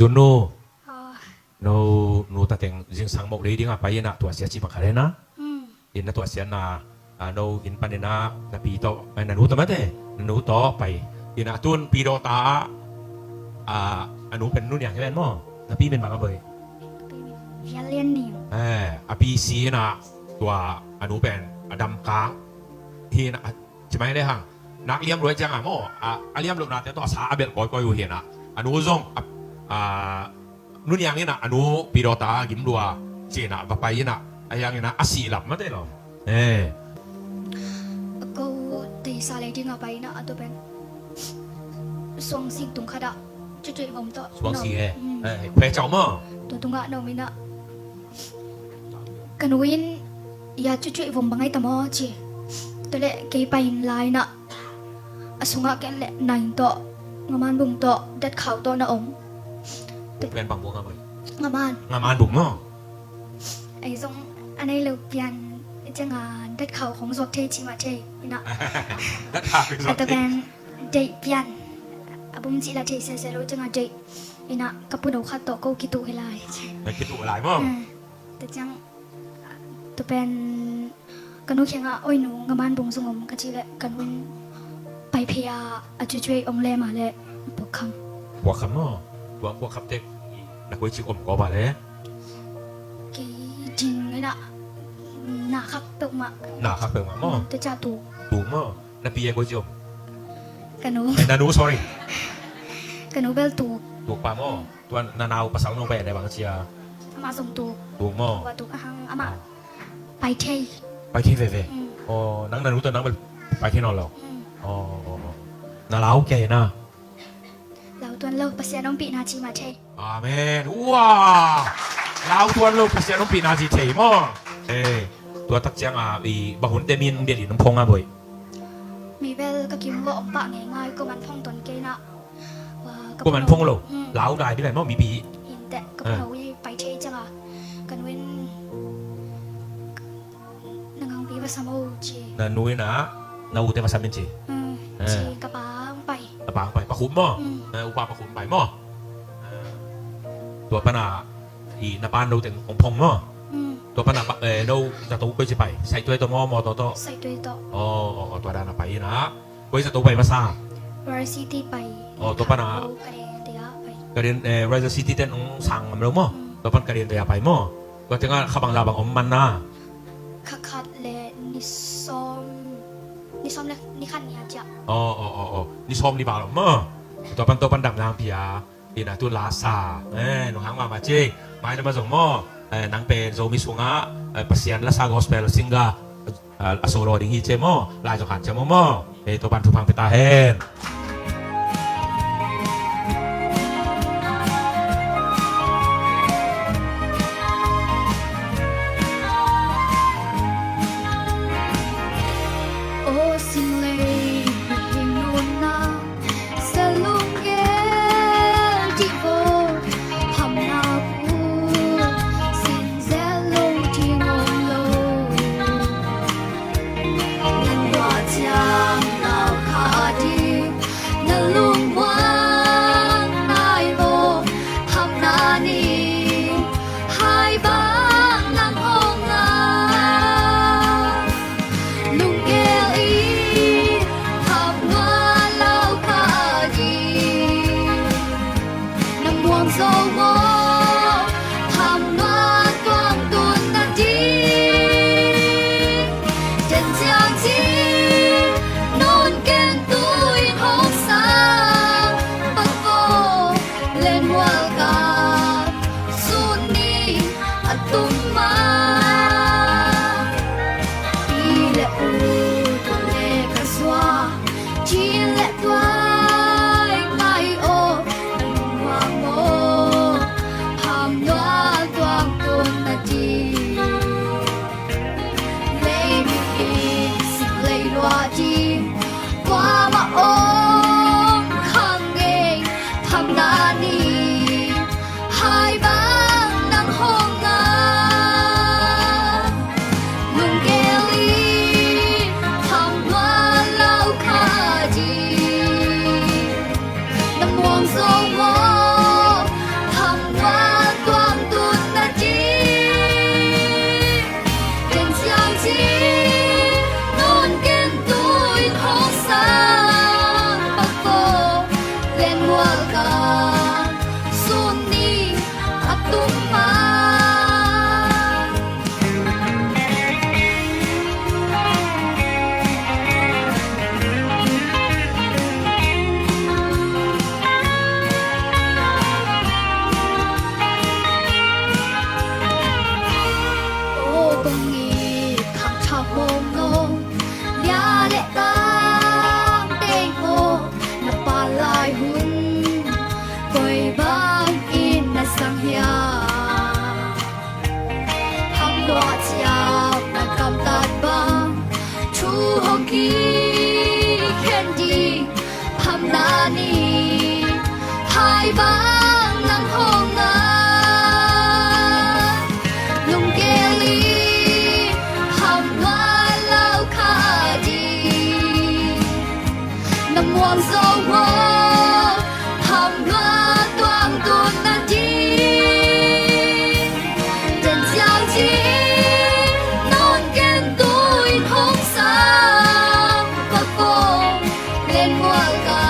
Juno, no tateng jing sang mok reading apa ya na tua sia cipa karena, ina tua sia na no in panena na pito na nu tamate nu to pai ina tun piro ta anu pen nu yang kan mo na pi men bang abai ya len ni api si na tua anu pen adam kang hi na cimai deh hang nak liam roi jang mo liam lu na te to sa abel koi koi hu na anu zong nu yang ni na anu piro ta gim dua cina bapai na ayang ina asi lap mate lo ko te sa le ding apai na atu pen song sing tung khada chu chu vom to Suang si kue chao mo tu tunga no mina kanuin ya chu chu vom bangai tamo chi to le ke pain lai na asunga ken le nain to ngaman bung to dat khau to na omเป็นบางบัวngabai ngaman ngaman bung mo ไอ้ทรงอันนี้เราเปลี่ยนจะงานดัดเขาของสวกเทชิมาเทนะ นักข่าวเป็น แต่เป็นเด็กเปลี่ยนบุ้มจีละเทเซรู้จะงานเด็กนะกับปุ่นเอาขัดโตก็กิตุให้ลาย ไม่คิดถูกอะไรมั้ง แต่จังตัวเป็นกันนุเขียงอ่ะโอ้ยหนูงามันบุ้งสงมกันจีละกันวินไปเพียอาจจะช่วยองเล่มาเลยปกคำ บัวคำมั้งบัวคำเด็กนักวิจิตรอมกอบาเลย กี่จริงเลยนะหนาครับเปิกมา หนาครับเปิดมามั้ง จะจ่าตู ถูกมั้งนักปีเอกวิจิตร กันนุ นานู sorry กันนุเบลตู ถูกป่ะมั้งตัวนานาวภาษาลงไปในบางเชีย อามาส่งตู ถูกมั้ง ว่าตูอาหังอามาไปเทย ไปที่เฟ่ๆอ๋อนังนานูตัวนังไปที่นอนเราอ๋อนาลาวแกนะ แล้วตัวเลิกภาษาน้องปีนาจีมาเทย อาเมนว้าลาวตัวเราภาษาน้องปีนาจีเทมั้งตัวตักเจียงอีบางคนเตมินเบียดน้ำพงบ่อย มีเบลก็กินว่าออกปากง่ายๆก็มันพ่องตนเกนะว่า ก็มันพงโลลาวได้ที่ไหนมั้งมีปี เห็นแต่กับเขาไปเทยจังอ่ะกันเว้นนางปีภาษาโมจี นานุยนะนาอูเตมาซามินจี จีกระป๋างไป ปางไปปะคุ้มมั้งอุปาปะคุ้มไปมั้งตัวปนาอีนาปานเราถึงของพงมั้งตัวปนาเราจะตู้ก็จะไปใส่ตัวตัวมอตัวโต ใส่ด้วยต่อ อ๋อตัวดานาไปนะก็จะตู้ไปภาษา วาร์ซิตี้ไป อ๋อตัวปนาก ระเด็นเดียไป กระเด็นไรซ์ซิตี้เต้นองสั่งมันรู้มั้งตัวปนกระเด็นตัวไปมั้งก็จะงั้นขับบังลาบังอมมันนะ คัดเลยนิซอมเลยนิขันเนี่ยจ้ะ อ๋อนี่ชมนี่บ่าวหรอมั้งตัวปันดับนางพิยาดีนะตัวลาซาหนูหางมาเจ๊ไม่ได้มาส่งมั้งนางเป็นโซมิสุงะpasien la sa gospel sehingga asolo ding hice mo la jokan cemo mo to pan tupang petahen Oh singlay hinuna salunge divo hamna pu sin zelo tingom lo nan wa jiang nao kha di na lung wang nai lo hamna ni hai bang nam hong a lung so wo ham ma quang tuan na di chân jiang ji non ken tu in hok sa bak ko len wal ka sun ni atum ma i le u tu le ka swa ji le tua mai o wang mo qua mà ôm khăng nghe thầm na ni บ้างนังห้องนาลุงเกลีหำว่าเล่าข้าดีน้ำมวงโซโวหำว่าตวงตุนนาดีเดินเจ้าจีนอนเกนตุยห้องสามปะโกเล่นมัวกา